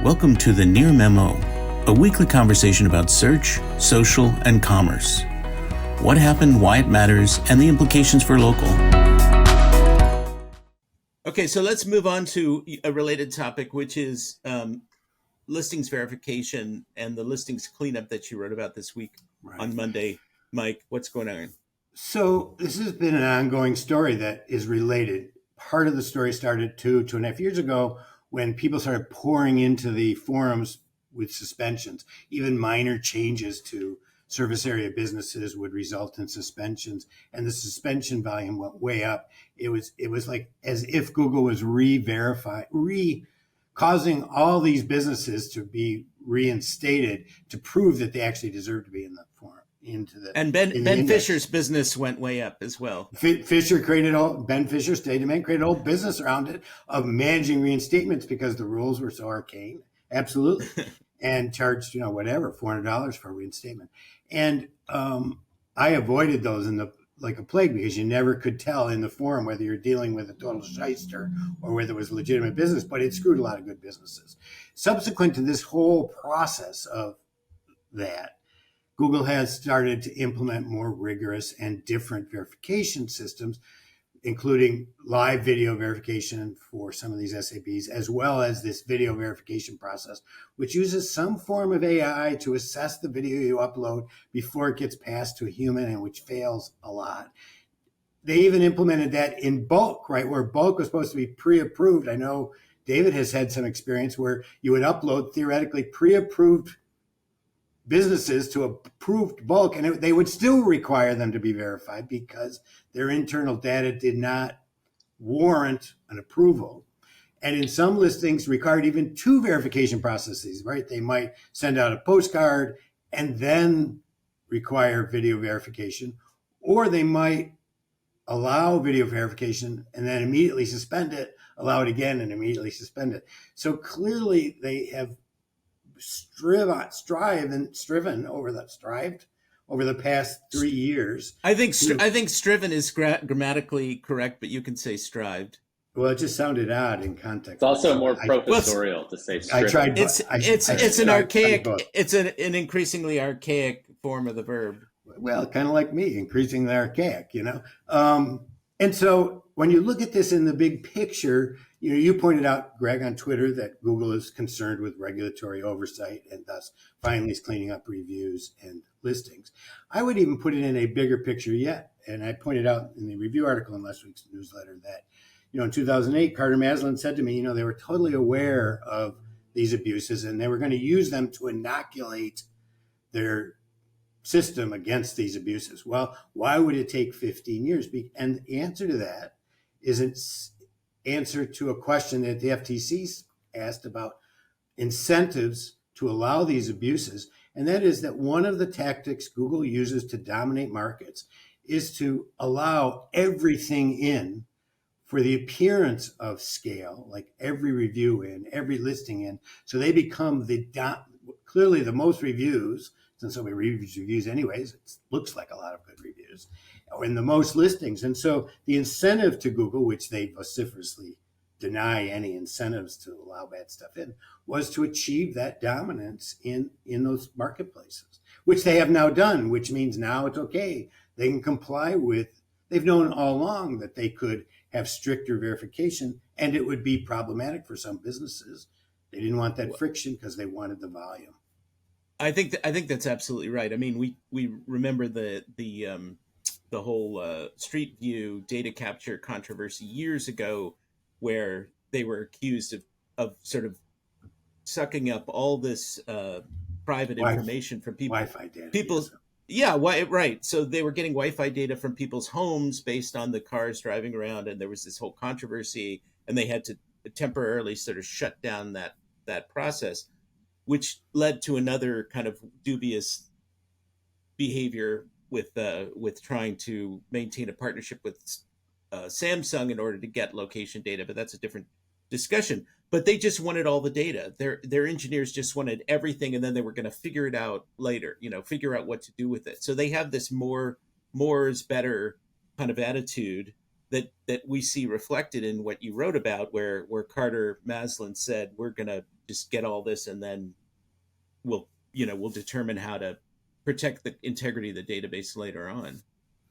Welcome to the Near Memo, a weekly conversation about search, social, and commerce. What happened, why it matters, and the implications for local. Okay, so let's move on to a related topic, which is listings verification and the listings cleanup that you wrote about this week on Monday. Mike, what's going on? So this has been an ongoing story that is related. Part of the story started 2.5 years ago when people started pouring into the forums with suspensions. Even minor changes to service area businesses would result in suspensions, and the suspension volume went way up. It was like as if Google was causing all these businesses to be reinstated to prove that they actually deserve to be in the forum. And Ben Fisher's business went way up as well. Ben Fisher State Demand created a whole business around it of managing reinstatements because the rules were so arcane. Absolutely. And charged, whatever, $400 for a reinstatement. And I avoided those like a plague because you never could tell in the forum whether you're dealing with a total shyster or whether it was legitimate business, but it screwed a lot of good businesses. Subsequent to this whole process of that, Google has started to implement more rigorous and different verification systems, including live video verification for some of these SABs, as well as this video verification process, which uses some form of AI to assess the video you upload before it gets passed to a human, and which fails a lot. They even implemented that in bulk, right, where bulk was supposed to be pre-approved. I know David has had some experience where you would upload theoretically pre-approved businesses to approved bulk, and they would still require them to be verified because their internal data did not warrant an approval. And in some listings required even two verification processes, right? They might send out a postcard and then require video verification, or they might allow video verification and then immediately suspend it, allow it again and immediately suspend it. So clearly they have striven over the past 3 years. I think striven is grammatically correct, but you can say strived. Well, it just sounded odd in context. It's also more professorial to say striven. I tried. It's an archaic. It's an increasingly archaic form of the verb. Well, kind of like me, increasingly archaic, And so when you look at this in the big picture, you pointed out, Greg, on Twitter that Google is concerned with regulatory oversight and thus finally is cleaning up reviews and listings. I would even put it in a bigger picture yet. And I pointed out in the review article in last week's newsletter that, in 2008, Carter Maslin said to me, they were totally aware of these abuses and they were going to use them to inoculate their system against these abuses. Well, why would it take 15 years? And the answer to that is an answer to a question that the FTC asked about incentives to allow these abuses. And that is that one of the tactics Google uses to dominate markets is to allow everything in for the appearance of scale, like every review in, every listing in. So they become clearly the most reviews. Since nobody reads reviews anyways, it looks like a lot of good reviews, or in the most listings. And so the incentive to Google, which they vociferously deny any incentives to allow bad stuff in, was to achieve that dominance in those marketplaces, which they have now done, which means now it's okay. They can comply with, they've known all along that they could have stricter verification and it would be problematic for some businesses. They didn't want that friction because they wanted the volume. I think that's absolutely right. I mean, we remember the whole Street View data capture controversy years ago, where they were accused of sort of sucking up all this private information from Wi-Fi data. Right. So they were getting Wi-Fi data from people's homes based on the cars driving around, and there was this whole controversy, and they had to temporarily sort of shut down that process, which led to another kind of dubious behavior with trying to maintain a partnership with Samsung in order to get location data. But that's a different discussion. But they just wanted all the data. Their engineers just wanted everything, and then they were going to figure it out later. Figure out what to do with it. So they have this more is better kind of attitude that we see reflected in what you wrote about, where Carter Maslin said we're going to just get all this, and then we'll determine how to protect the integrity of the database later on.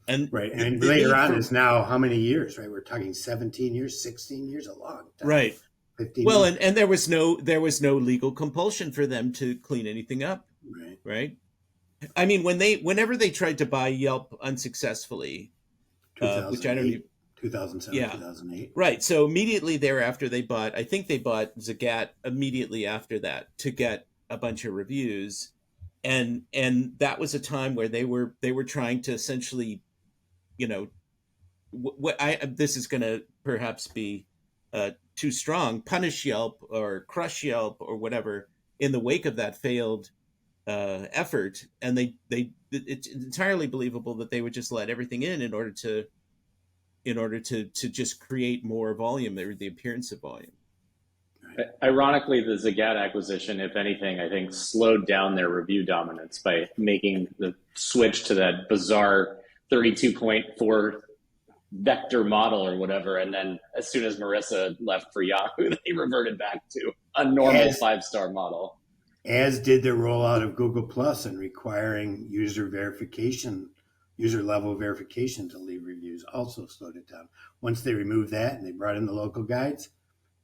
And right, and later on is now how many years? Right, we're talking 17 years, 16 years, a long time. Right. 15 well, years. And there was no legal compulsion for them to clean anything up. Right. I mean, whenever they tried to buy Yelp unsuccessfully, which I don't even 2007, yeah. 2008. Right. So immediately thereafter, I think they bought Zagat immediately after that to get a bunch of reviews. And that was a time where they were trying to essentially, this is going to perhaps be too strong, punish Yelp or crush Yelp or whatever in the wake of that failed effort. And it's entirely believable that they would just let everything in order to just create more volume, or the appearance of volume. Ironically, the Zagat acquisition, if anything, I think slowed down their review dominance by making the switch to that bizarre 32.4 vector model or whatever. And then as soon as Marissa left for Yahoo, they reverted back to a normal 5-star model. As did the rollout of Google Plus and requiring user level verification to leave reviews also slowed it down. Once they removed that and they brought in the local guides,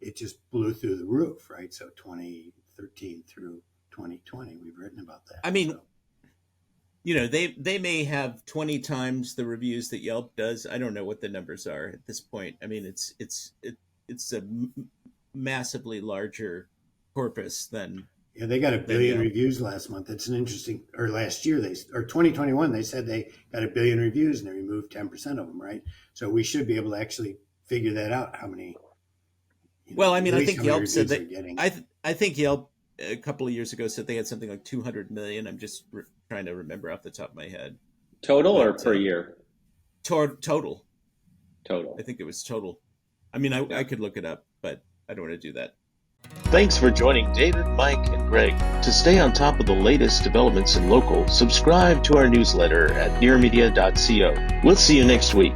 it just blew through the roof, right? So 2013 through 2020, we've written about that. I mean, they may have 20 times the reviews that Yelp does. I don't know what the numbers are at this point. I mean, it's a massively larger corpus than. Yeah, they got 1 billion reviews last month. That's an interesting, or last year, 2021, they said they got 1 billion reviews and they removed 10% of them, right? So we should be able to actually figure that out, how many. Well, I mean, I think Yelp said that. I think Yelp a couple of years ago said they had something like 200 million. I'm just trying to remember off the top of my head. Total or per year? Total. Total. I think it was total. I mean, I could look it up, but I don't want to do that. Thanks for joining David, Mike, and Greg. To stay on top of the latest developments in local, subscribe to our newsletter at nearmedia.co. We'll see you next week.